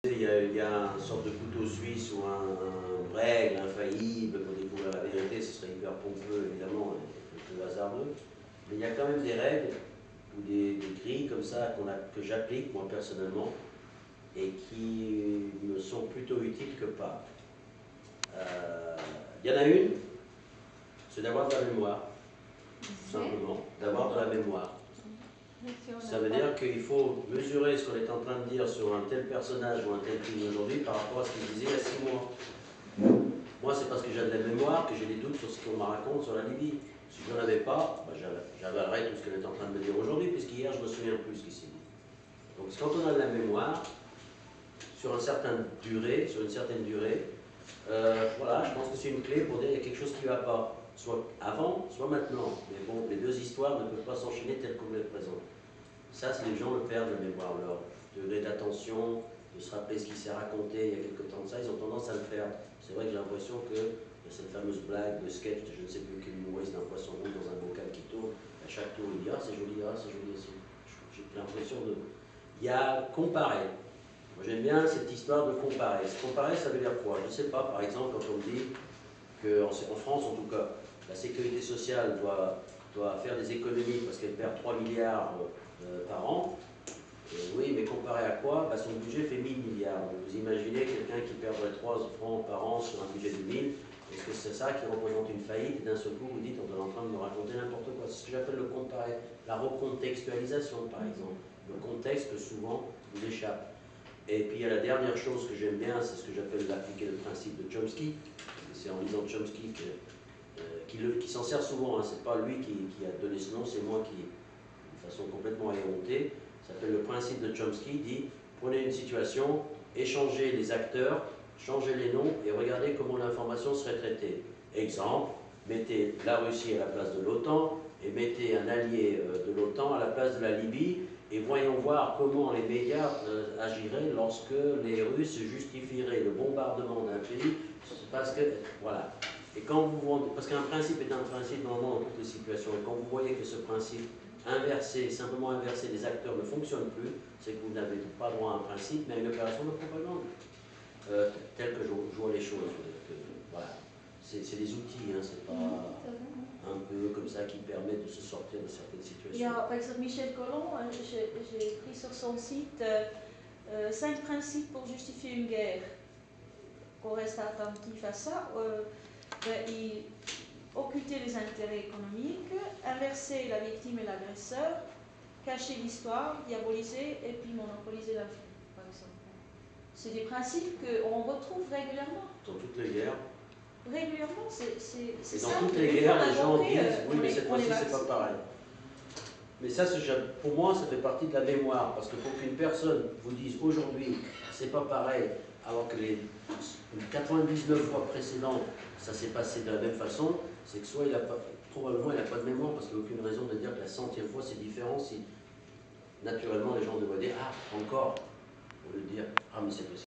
Il y a une sorte de couteau suisse ou un règle infaillible pour découvrir la vérité, ce serait hyper pompeux évidemment, et un peu hasardeux. Mais il y a quand même des règles ou des grilles comme ça que j'applique moi personnellement et qui me sont plutôt utiles que pas. Il y en a une, c'est d'avoir de la mémoire, tout simplement, d'avoir de la mémoire. Ça veut dire qu'il faut mesurer ce qu'on est en train de dire sur un tel personnage ou un tel film aujourd'hui par rapport à ce qu'il disait il y a 6 mois. Moi, c'est parce que j'ai de la mémoire que j'ai des doutes sur ce qu'on me raconte sur la Libye. Si je n'en avais pas, j'avalerais tout ce qu'elle est en train de me dire aujourd'hui, puisqu'hier, je ne me souviens plus ce qui s'est dit. Donc, quand on a de la mémoire, sur une certaine durée, voilà, je pense que c'est une clé pour dire qu'il y a quelque chose qui ne va pas, soit avant, soit maintenant. Mais bon, les deux histoires ne peuvent pas s'enchaîner telles qu'on les présente. Ça, c'est les gens le perdent de mémoire, leur degré d'attention, de se rappeler ce qui s'est raconté il y a quelque temps de ça, ils ont tendance à le perdre. C'est vrai que j'ai l'impression que cette fameuse blague, le sketch de je ne sais plus quel humoriste d'un poisson rouge dans un bocal qui tourne, à chaque tour il dit ah c'est joli, j'ai l'impression de... Il y a comparer. Moi j'aime bien cette histoire de comparer. Comparer, ça veut dire quoi? Je ne sais pas, par exemple, quand on me dit qu'en France en tout cas, la sécurité sociale doit faire des économies parce qu'elle perd 3 milliards par an. Oui, mais comparé à quoi? Son budget fait 1000 milliards. Donc vous imaginez quelqu'un qui perdrait 3 francs par an sur un budget de 1000, est-ce que c'est ça qui représente une faillite? Et d'un seul coup, vous dites, on est en train de me raconter n'importe quoi. C'est ce que j'appelle le comparer, la recontextualisation, par exemple. Le contexte que souvent vous échappe. Et puis il y a la dernière chose que j'aime bien, c'est ce que j'appelle l'appliquer le principe de Chomsky. C'est en lisant Chomsky qui s'en sert souvent. C'est pas lui qui a donné ce nom, c'est moi qui, de façon complètement éhontée, ça s'appelle le principe de Chomsky, dit prenez une situation, échangez les acteurs, changez les noms et regardez comment l'information serait traitée. Exemple, mettez la Russie à la place de l'OTAN et mettez un allié de l'OTAN à la place de la Libye et voyons voir comment les médias agiraient lorsque les Russes justifieraient le bombardement d'un pays parce que, voilà. Et quand vous, parce qu'un principe est un principe normalement dans toutes les situations, et quand vous voyez que ce principe inversé, simplement inversé, les acteurs ne fonctionnent plus, c'est que vous n'avez pas droit à un principe, mais à une opération de propagande, telle que je vois les choses. Voilà. C'est des outils, hein, c'est pas un peu comme ça qui permet de se sortir de certaines situations. Ja, par exemple, Michel Collomb, j'ai pris sur son site 5 principes pour justifier une guerre. Qu'on reste attentif à ça. Occulter les intérêts économiques, inverser la victime et l'agresseur, cacher l'histoire, diaboliser et puis monopoliser l'info, par exemple. C'est des principes qu'on retrouve régulièrement. Dans toutes les guerres. Régulièrement, c'est ça. Dans toutes les guerres, les gens disent oui, mais cette fois-ci, c'est pas pareil. Mais ça, pour moi, ça fait partie de la mémoire, parce que pour qu'une personne vous dise aujourd'hui, c'est pas pareil, alors que les 99 fois précédentes, ça s'est passé de la même façon, c'est que soit probablement il n'a pas de mémoire, parce qu'il n'y a aucune raison de dire que la 100e fois c'est différent, si naturellement les gens devraient dire ah, encore, au lieu de dire ah, mais c'est possible.